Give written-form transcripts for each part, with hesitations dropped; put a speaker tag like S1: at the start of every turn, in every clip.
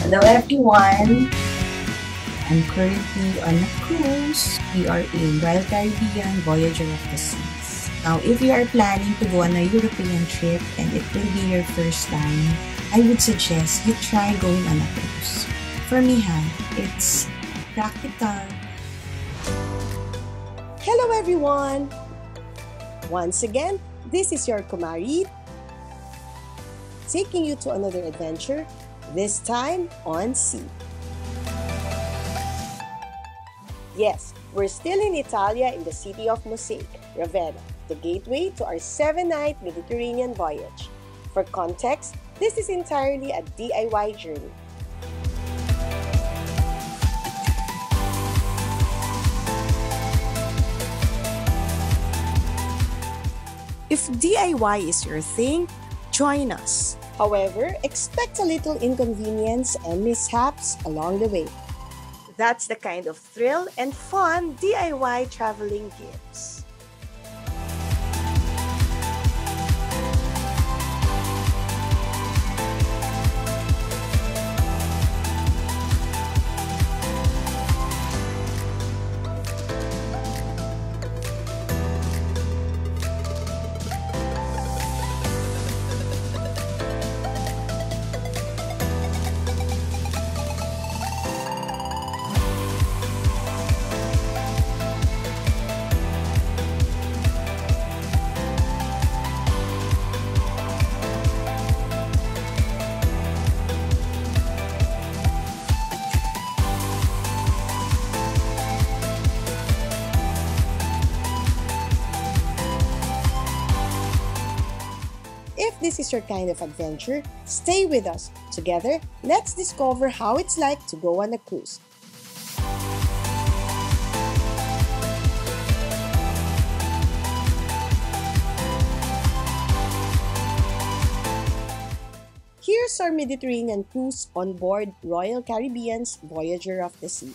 S1: Hello everyone! I'm currently on a cruise. We are in Royal Caribbean Voyager of the Seas. Now, if you are planning to go on a European trip and it will be your first time, I would suggest you try going on a cruise. For me, it's practical.
S2: Hello everyone! Once again, this is your Kumari, taking you to another adventure, this time on sea. Yes, we're still in Italia in the city of Mosaic, Ravenna, the gateway to our 7-night Mediterranean voyage. For context, this is entirely a DIY journey. If DIY is your thing, join us. However, expect a little inconvenience and mishaps along the way. That's the kind of thrill and fun DIY traveling gives. If this is your kind of adventure, stay with us. Together, let's discover how it's like to go on a cruise. Here's our Mediterranean cruise on board Royal Caribbean's Voyager of the Sea.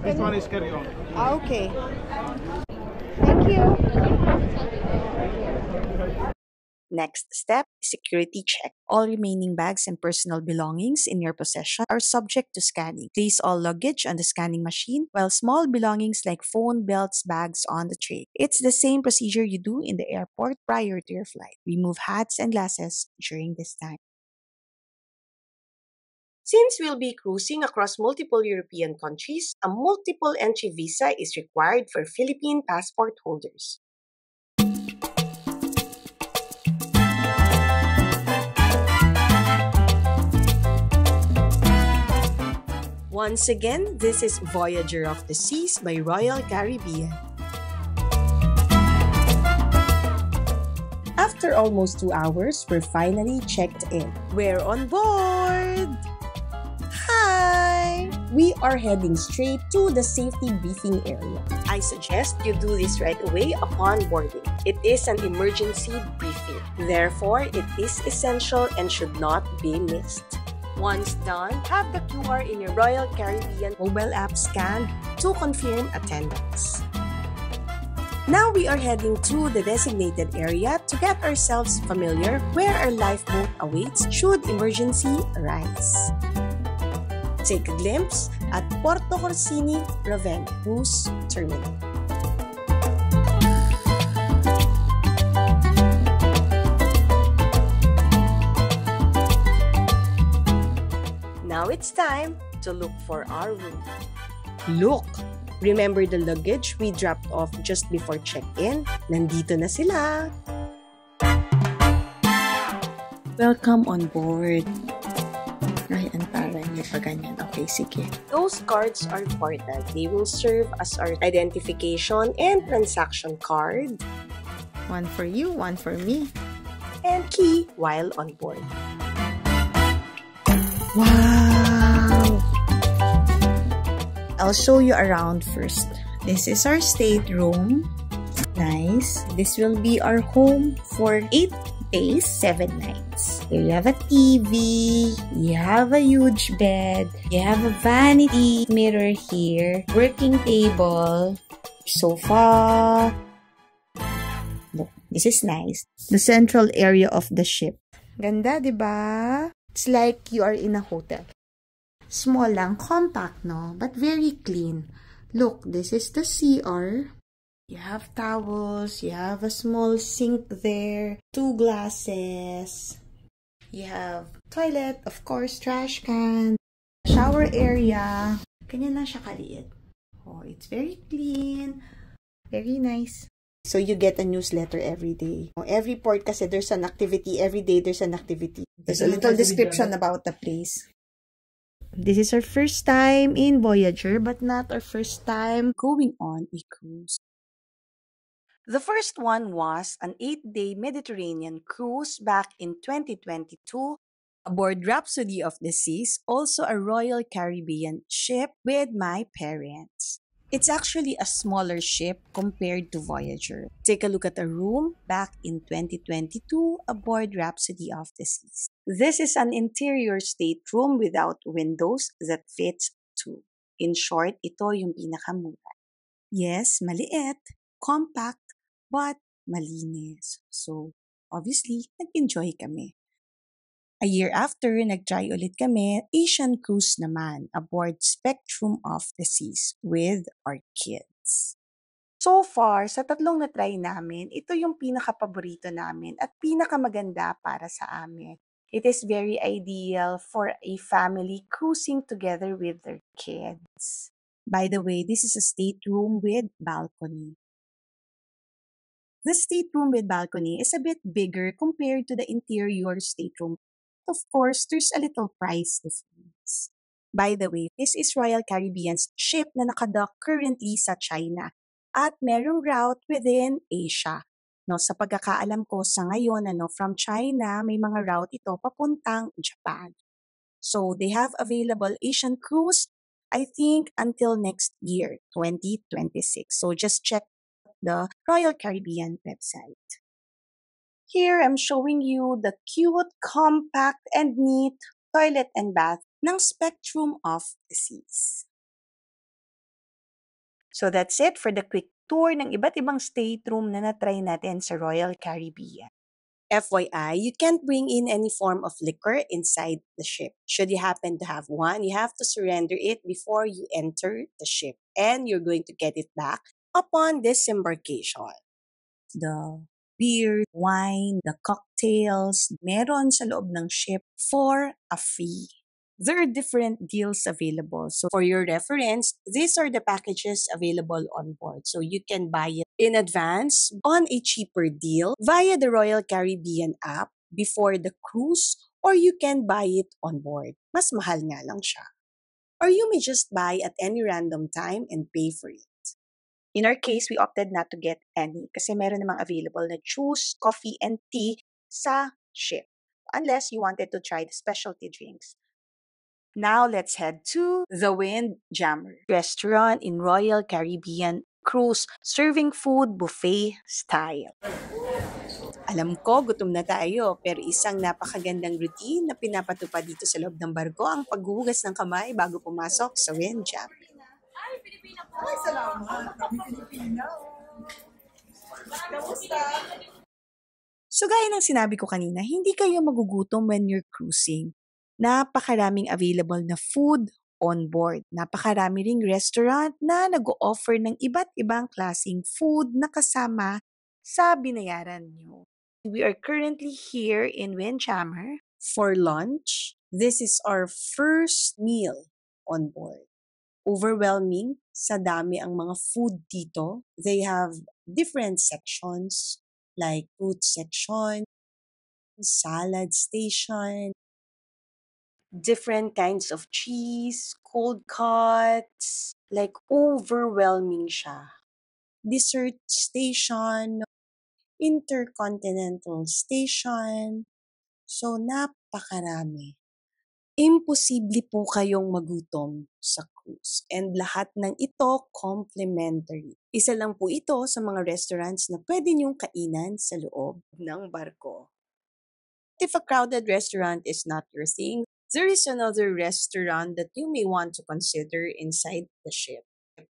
S3: This one is carry on.
S2: Okay. Thank you. Next step, security check. All remaining bags and personal belongings in your possession are subject to scanning. Place all luggage on the scanning machine, while small belongings like phone, belts, bags on the tray. It's the same procedure you do in the airport prior to your flight. Remove hats and glasses during this time. Since we'll be cruising across multiple European countries, a multiple entry visa is required for Philippine passport holders. Once again, this is Voyager of the Seas by Royal Caribbean. After almost 2 hours, we're finally checked in. We're on board! Hi! We are heading straight to the safety briefing area. I suggest you do this right away upon boarding. It is an emergency briefing. Therefore, it is essential and should not be missed. Once done, have the QR in your Royal Caribbean mobile app scanned to confirm attendance. Now we are heading to the designated area to get ourselves familiar where our lifeboat awaits should emergency arise. Take a glimpse at Porto Corsini, Ravenna Cruise Terminal. Now it's time to look for our room. Look! Remember the luggage we dropped off just before check-in? Nandito na sila! Welcome on board! Ay, antaran niyo pa ganyan. Okay, sige. Those cards are important. They will serve as our identification and transaction card.
S1: One for you, one for me.
S2: And key while on board.
S1: Wow! I'll show you around first. This is our stateroom. Nice. This will be our home for 8 days, 7 nights. Here you have a TV, you have a huge bed, you have a vanity mirror here, working table, sofa. Look, this is nice. The central area of the ship. Ganda, diba? It's like you are in a hotel. Small lang, compact, no? But very clean. Look, this is the CR. You have towels, you have a small sink there, 2 glasses. You have toilet, of course, trash can, shower area. Ganyan lang siya kaliit. Oh, it's very clean, very nice. So you get a newsletter every day. Every port kasi there's an activity, every day there's an activity. There's a little description about the place. This is our first time in Voyager, but not our first time going on a cruise.
S2: The first one was an 8-day Mediterranean cruise back in 2022 aboard Rhapsody of the Seas, also a Royal Caribbean ship with my parents. It's actually a smaller ship compared to Voyager. Take a look at the room back in 2022 aboard Rhapsody of the Seas. This is an interior stateroom without windows that fits two. In short, ito yung pinakamura. Yes, maliit, compact, but malinis. So, obviously, nag-enjoy kami. A year after, nag-try ulit kami, Asian cruise naman, aboard Spectrum of the Seas with our kids. So far, sa tatlong na-try namin, ito yung pinaka-paborito namin at pinakamaganda para sa amin. It is very ideal for a family cruising together with their kids. By the way, this is a stateroom with balcony. The stateroom with balcony is a bit bigger compared to the interior stateroom. Of course, there's a little price difference. By the way, this is Royal Caribbean's ship na nakadock currently sa China at merong route within Asia. No, sa pagkakaalam ko sa ngayon, from China, may mga route ito papuntang Japan. So they have available Asian cruise, I think, until next year, 2026. So just check the Royal Caribbean website. Here, I'm showing you the cute, compact, and neat toilet and bath ng Spectrum of the Seas. So that's it for the quick tour ng iba't ibang stateroom na na-try natin sa Royal Caribbean. FYI, you can't bring in any form of liquor inside the ship. Should you happen to have one, you have to surrender it before you enter the ship, and you're going to get it back upon disembarkation. The beer, wine, the cocktails, meron sa loob ng ship for a fee. There are different deals available. So for your reference, these are the packages available on board. So you can buy it in advance on a cheaper deal via the Royal Caribbean app before the cruise, or you can buy it on board. Mas mahal nga lang siya. Or you may just buy at any random time and pay for it. In our case, we opted not to get any kasi meron namang available na juice, coffee, and tea sa ship. Unless you wanted to try the specialty drinks. Now, let's head to the Windjammer restaurant in Royal Caribbean Cruise, serving food buffet style. Alam ko, gutom na tayo, pero isang napakagandang routine na pinapatupad dito sa loob ng barko ang paghuhugas ng kamay bago pumasok sa Windjammer. Ay, salamat. Kami Pilipino. Kamusta? So gaya ng sinabi ko kanina, hindi kayo magugutom when you're cruising. Napakaraming available na food on board. Napakarami ring restaurant na nag-o-offer ng iba't ibang klaseng food na kasama sa binayaran nyo. We are currently here in Windjammer for lunch. This is our first meal on board. Overwhelming sa dami ang mga food dito. They have different sections like fruit section, salad station, different kinds of cheese, cold cuts, like overwhelming siya. Dessert station, intercontinental station. So, napakarami. Imposible po kayong magutom sa cruise. And lahat ng ito complimentary. Isa lang po ito sa mga restaurants na pwede niyong kainan sa loob ng barko. If a crowded restaurant is not your thing, there is another restaurant that you may want to consider inside the ship,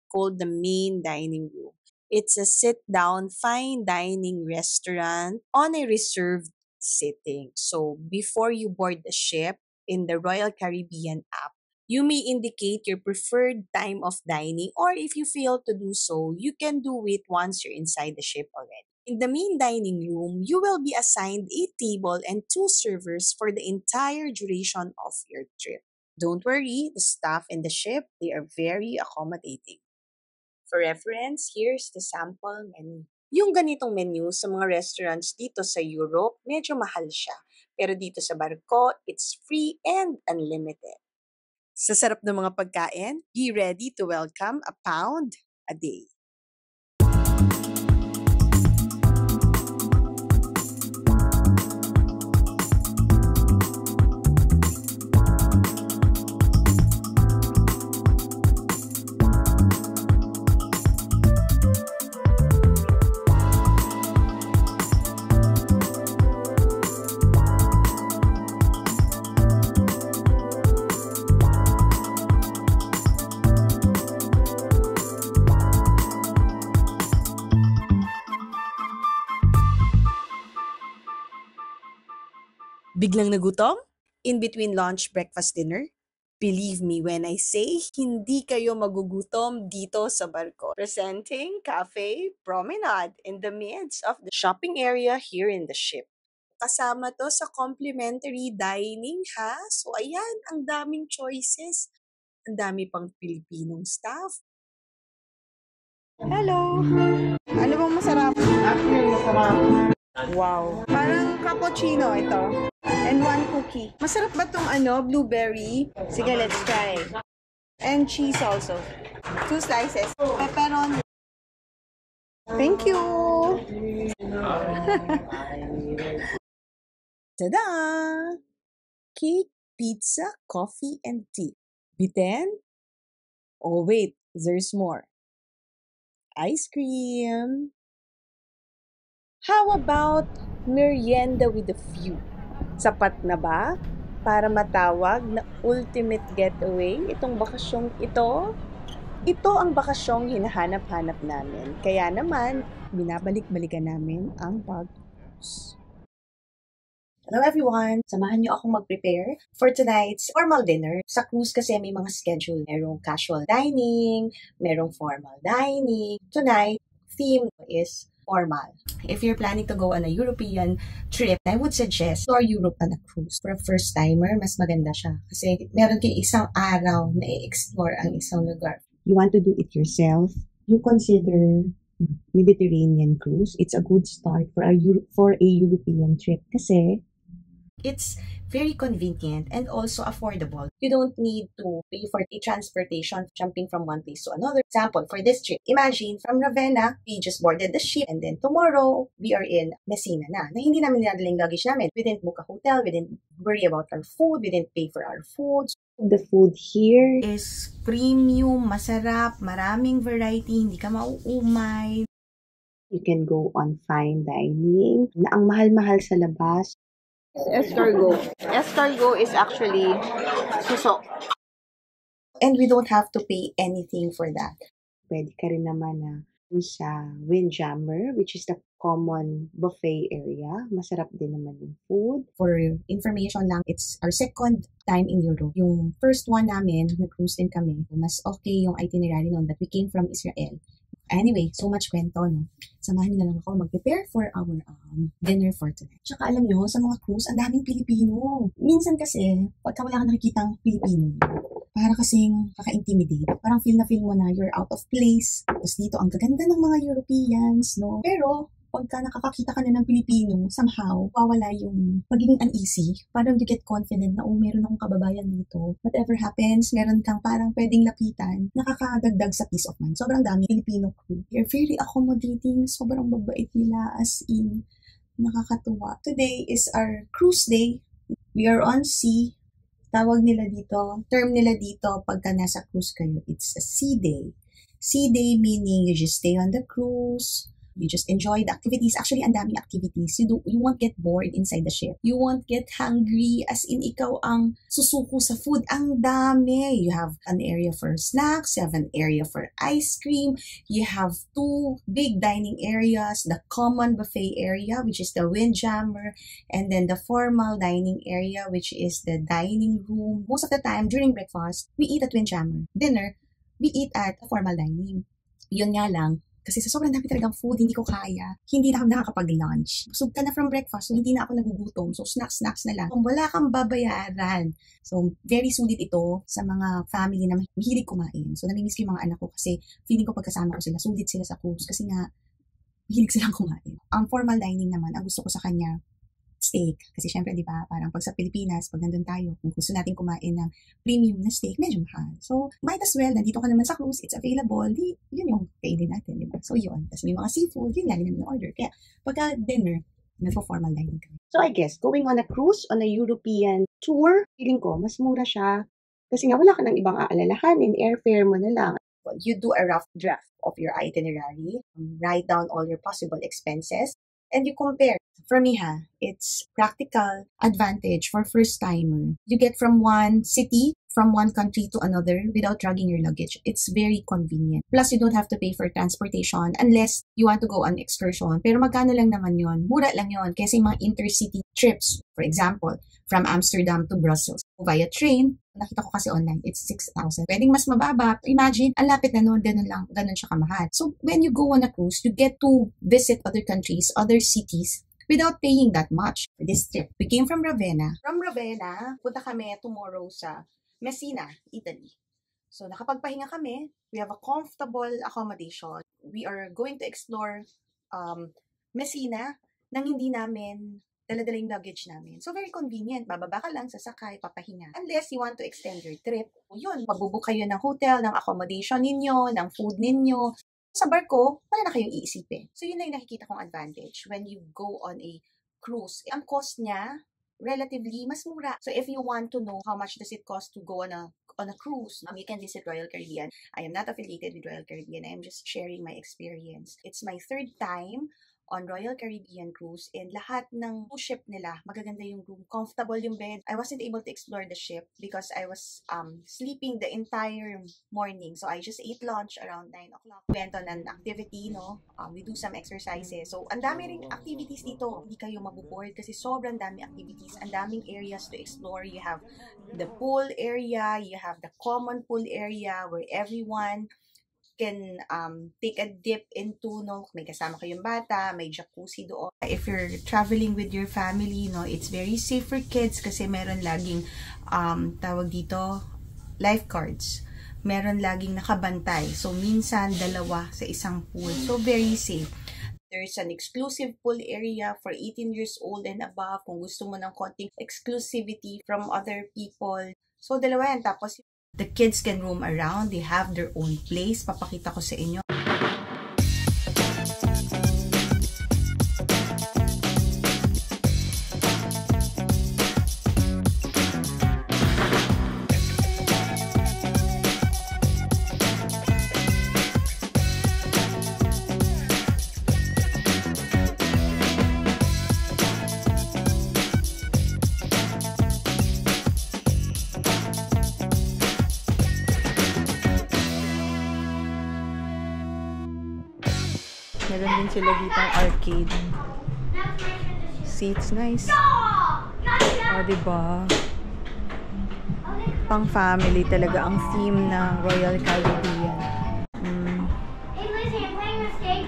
S2: called the main dining room. It's a sit-down, fine dining restaurant on a reserved sitting. So before you board the ship, in the Royal Caribbean app, you may indicate your preferred time of dining, or if you fail to do so, you can do it once you're inside the ship already. In the main dining room, you will be assigned a table and 2 servers for the entire duration of your trip. Don't worry, the staff in the ship, they are very accommodating. For reference, here's the sample menu. Yung ganitong menu sa mga restaurants dito sa Europe, medyo mahal siya. Pero dito sa barko, it's free and unlimited. Sa sarap ng mga pagkain, be ready to welcome £1 a day. Biglang nagutom? In between lunch, breakfast, dinner? Believe me when I say, hindi kayo magugutom dito sa barko. Presenting Cafe Promenade in the midst of the shopping area here in the ship. Kasama to sa complimentary dining ha. So ayan, ang daming choices. Ang dami pang Pilipinong staff. Hello! Ano bang masarap? Masarap. Wow. Parang cappuccino ito. And 1 cookie. Masarap ba tong blueberry? Sige, let's try. And cheese also. 2 slices. Pepperoni. Thank you! Tada! Cake, pizza, coffee, and tea. Biten? Oh wait, there's more. Ice cream. How about merienda with a view? Sapat na ba para matawag na ultimate getaway itong bakasyong ito? Ito ang bakasyong hinahanap-hanap namin. Kaya naman, binabalik-balikan namin ang pag-cruise.
S1: Hello everyone! Samahan niyo akong mag-prepare for tonight's formal dinner. Sa cruise kasi may mga schedule. Merong casual dining, merong formal dining. Tonight, theme is formal. If you're planning to go on a European trip, I would suggest explore Europe on a cruise. For a first-timer, mas maganda siya. Kasi meron kayong isang araw na i-explore ang isang lugar. You want to do it yourself? You consider Mediterranean cruise. It's a good start for a European trip kasi it's very convenient and also affordable. You don't need to pay for a transportation jumping from one place to another. Example, for this trip, imagine from Ravenna, we just boarded the ship and then tomorrow, we are in Messina na hindi namin ninadala yung luggage namin. We didn't book a hotel, we didn't worry about our food, we didn't pay for our food. The food here is premium, masarap, maraming variety, hindi ka mauumay. You can go on fine dining na ang mahal-mahal sa labas.
S2: Escargot. Escargot is actually suso.
S1: And we don't have to pay anything for that. Pwede ka rin naman na sa Windjammer, which is the common buffet area. Masarap din naman yung food. For information lang, it's our second time in Europe. Yung first one namin, nag-cruise din kami. Mas okay yung itinerary noon that we came from Israel. Anyway, so much kwento, no? Samahan niyo na lang ako mag-prepare for our dinner for tonight. Tsaka alam niyo, sa mga cruise, ang daming Pilipino. Minsan kasi, pagka wala ka nakikitang Pilipino, para kasing kaka-intimidate. Parang feel mo na you're out of place. Tapos dito, ang gaganda ng mga Europeans, no? Pero, pagka nakakakita ka na ng Pilipino, somehow, wawala yung pagiging uneasy. Parang you get confident na, meron akong kababayan dito. Whatever happens, meron kang parang pwedeng lapitan, nakakadagdag sa peace of mind. Sobrang dami Filipino crew. They're very accommodating, sobrang babait nila, as in, nakakatuwa. Today is our cruise day. We are on sea. Term nila dito, pagka nasa cruise kayo, it's a sea day. Sea day meaning you just stay on the cruise, you just enjoy the activities. Actually, ang daming activities. You won't get bored inside the ship. You won't get hungry, as in ikaw ang susuko sa food. Ang dami. You have an area for snacks, you have an area for ice cream, you have 2 big dining areas, the common buffet area, which is the windjammer, and then the formal dining area, which is the dining room. Most of the time, during breakfast, we eat at windjammer. Dinner, we eat at formal dining. Yun nga lang, kasi sa sobrang dami talagang food, hindi ko kaya. Hindi na kami nakakapag-lunch. Busog ka na from breakfast, so hindi na ako nagugutom. So, snacks na lang. Kung wala kang babayaran. So, very sulit ito sa mga family na mahilig kumain. So, namimiss ko yung mga anak ko kasi feeling ko pagkasama ko sila, sulit sila sa cruise kasi nga, mahilig silang kumain. Ang formal dining naman, ang gusto ko sa kanya, steak. Kasi syempre, di ba, parang pag sa Pilipinas, pag nandun tayo, kung gusto natin kumain ng premium na steak, medyo mahal. So, might as well, nandito ka naman sa cruise, it's available, yun yung kainin natin, di ba? So, yun. Tapos may mga seafood, yun lagi namin order. Kaya, pagka dinner, nagpo-formal dining kami.
S2: So, I guess, going on a cruise, on a European tour, feeling ko, mas mura siya. Kasi nga, wala ka ng ibang aalalahanin, airfare mo na lang.
S1: You do a rough draft of your itinerary, write down all your possible expenses, and you compare. For me, it's practical advantage for first-timer. You get from one city, from one country to another without dragging your luggage. It's very convenient. Plus, you don't have to pay for transportation unless you want to go on excursion. Pero magkano lang naman yon? Mura lang yon. Kasi mga intercity trips, for example, from Amsterdam to Brussels via train, nakita ko kasi online, it's 6,000. Pwedeng mas mababa. Imagine, ang lapit na noon, ganun siya kamahal. So, when you go on a cruise, you get to visit other countries, other cities, without paying that much for this trip. We came from Ravenna. From Ravenna, punta kami tomorrow sa Messina, Italy. So, nakapagpahinga kami. We have a comfortable accommodation. We are going to explore Messina nang hindi namin dala-dala yung luggage namin. So, very convenient. Bababa ka lang, sasakay, papahinga. Unless you want to extend your trip. Yun, magbubuk kayo ng hotel, ng accommodation ninyo, ng food ninyo. Sa barko, wala na kayong iisipin. So, yun na yung nakikita kong advantage when you go on a cruise. Ang cost niya, relatively, mas mura. So, if you want to know how much does it cost to go on a cruise, you can visit Royal Caribbean. I am not affiliated with Royal Caribbean. I am just sharing my experience. It's my 3rd time on Royal Caribbean Cruise, and lahat ng ship nila, magaganda yung room, comfortable yung bed. I wasn't able to explore the ship because I was sleeping the entire morning. So, I just ate lunch around 9 o'clock. Went on an activity, we do some exercises. So, ang dami ring activities dito. Hindi kayo mabuboard kasi sobrang dami activities. Ang daming areas to explore. You have the pool area, you have the common pool area where everyone can take a dip into, may kasama kayong bata, may jacuzzi doon. If you're traveling with your family, it's very safe for kids kasi meron laging, tawag dito, lifeguards. Meron laging nakabantay. So, minsan, 2 sa isang pool. So, very safe. There's an exclusive pool area for 18 years old and above kung gusto mo ng konting exclusivity from other people. So, 2 yan. Tapos, the kids can roam around. They have their own place. Papakita ko sa inyo. Meron din sila dito ang arcade. Seats, nice. Diba? Pang family talaga ang theme ng Royal Caribbean.
S3: Hey Lizzie, I'm playing this game.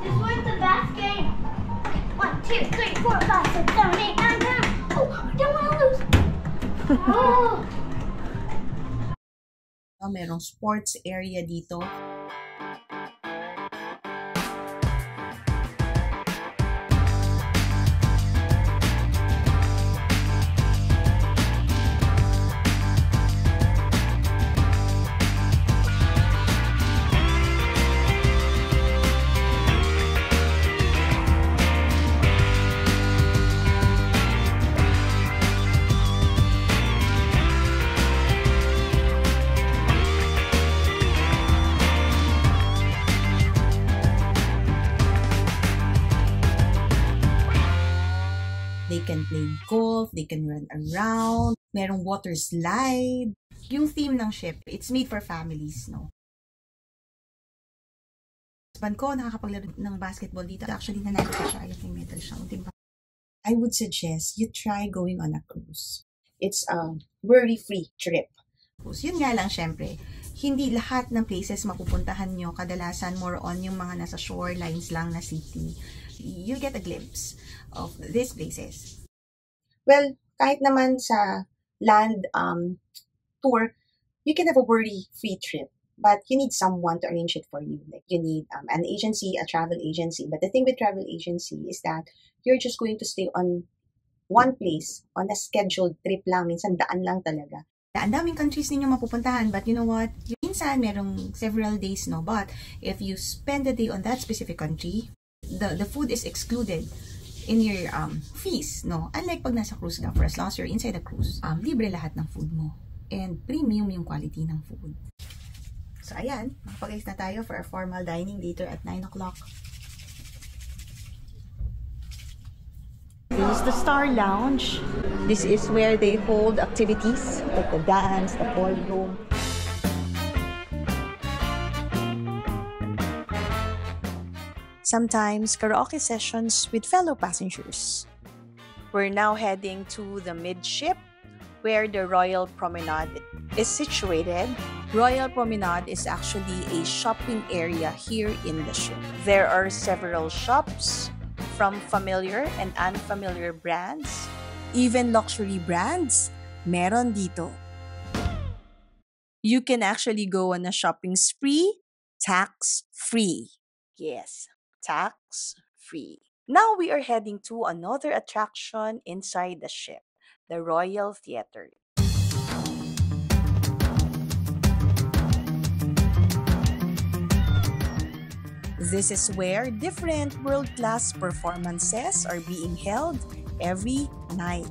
S3: This one's the best game. 1, 2, 3, 4, 5, 6, 7, 8, 9, 10. Oh, I don't want to lose.
S1: Merong sports area dito. They can play golf, they can run around, merong water slide. Yung theme ng ship, it's made for families, no? Husband ko, nakakapaglaro ng basketball dito. Actually, nanalo ko siya. Yung medal siya. Diba? I would suggest you try going on a cruise. It's a worry-free trip. Yun nga lang, syempre, hindi lahat ng places mapupuntahan nyo. Kadalasan, more on yung mga nasa shorelines lang na city. You'll get a glimpse of these places. Well, kahit naman sa land tour, you can have a worry-free trip, but you need someone to arrange it for you. Like you need an agency, a travel agency. But the thing with travel agency is that you're just going to stay on one place on a scheduled trip lang. Minsan daan lang talaga. Ang daming countries ninyo mapupuntahan, but you know what? Minsan merong several days, no? But if you spend a day on that specific country, the food is excluded in your fees, no? Unlike pag nasa cruise ka, for as long as you're inside the cruise, libre lahat ng food mo. And premium yung quality ng food. So, ayan. Makapag-ayos na tayo for a formal dining later at 9 o'clock. This is the Star Lounge. This is where they hold activities like the dance, the ballroom. Sometimes karaoke sessions with fellow passengers. We're now heading to the midship, where the Royal Promenade is situated. Royal Promenade is actually a shopping area here in the ship. There are several shops from familiar and unfamiliar brands. Even luxury brands, meron dito. You can actually go on a shopping spree, tax-free. Yes, tax-free. Now we are heading to another attraction inside the ship, the Royal Theatre. This is where different world-class performances are being held every night.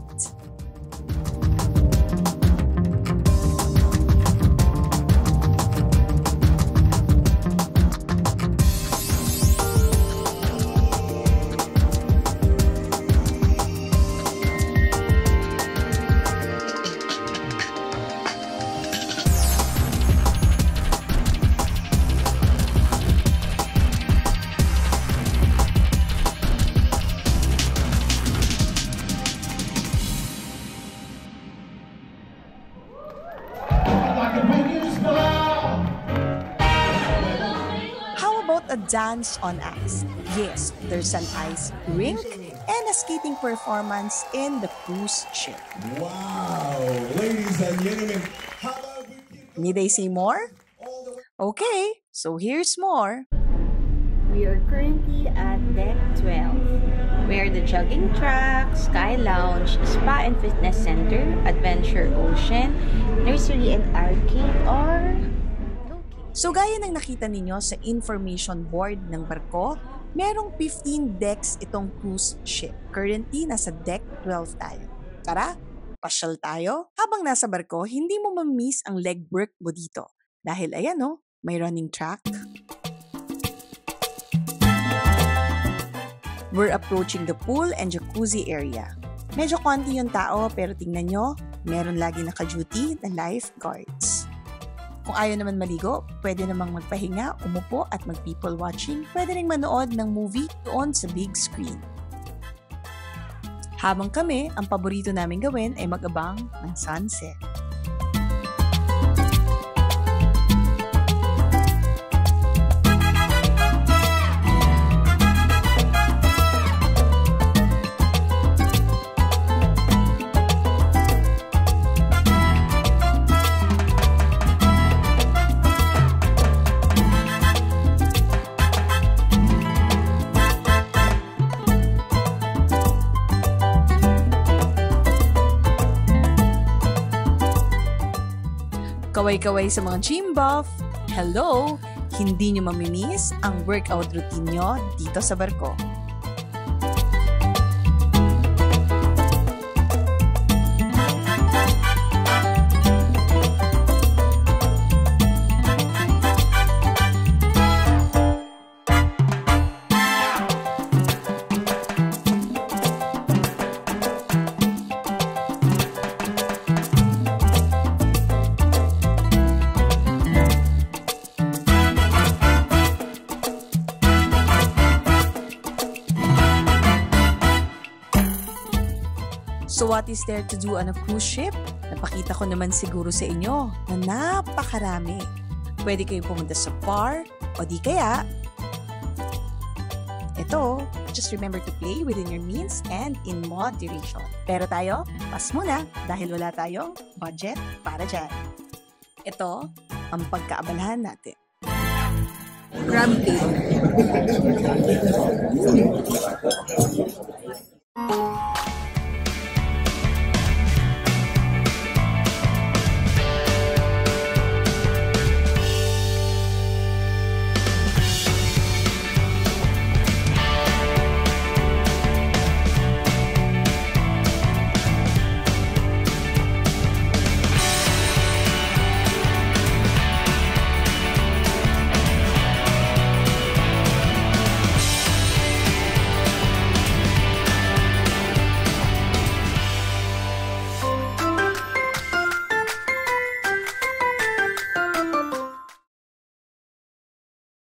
S1: A dance on ice. Yes, there's an ice rink and a skating performance in the cruise ship.
S4: Wow! Ladies and gentlemen, how about
S1: Need I say more? Okay, so here's more. We are currently at Deck 12, where the jogging track, Sky Lounge, Spa and Fitness Center, Adventure Ocean, Nursery and Arcade are located. So gaya ng nakita ninyo sa information board ng barko, merong 15 decks itong cruise ship. Currently, nasa Deck 12 tayo. Tara, pasyal tayo. Habang nasa barko, hindi mo ma-miss ang legwork mo dito. Dahil ayan o, may running track. We're approaching the pool and jacuzzi area. Medyo konti yung tao pero tingnan nyo, meron lagi naka-duty na lifeguards. Kung ayaw naman maligo, pwede namang magpahinga, umupo at mag-people watching. Pwede ring manood ng movie doon sa big screen. Habang kami, ang paborito namin gawin ay mag-abang ng sunset. Kaway-kaway sa mga gym buff, hello! Hindi nyo mamimiss ang workout routine nyo dito sa barko.
S5: So what is there to do on a cruise ship? Napakita ko naman siguro sa inyo na napakarami. Pwede kayong pumunta sa bar o di kaya ito, just remember to play within your means and in moderation. Pero tayo, pas muna dahil wala tayong budget para dyan. Ito ang pagkaabalahan natin. Crab cake.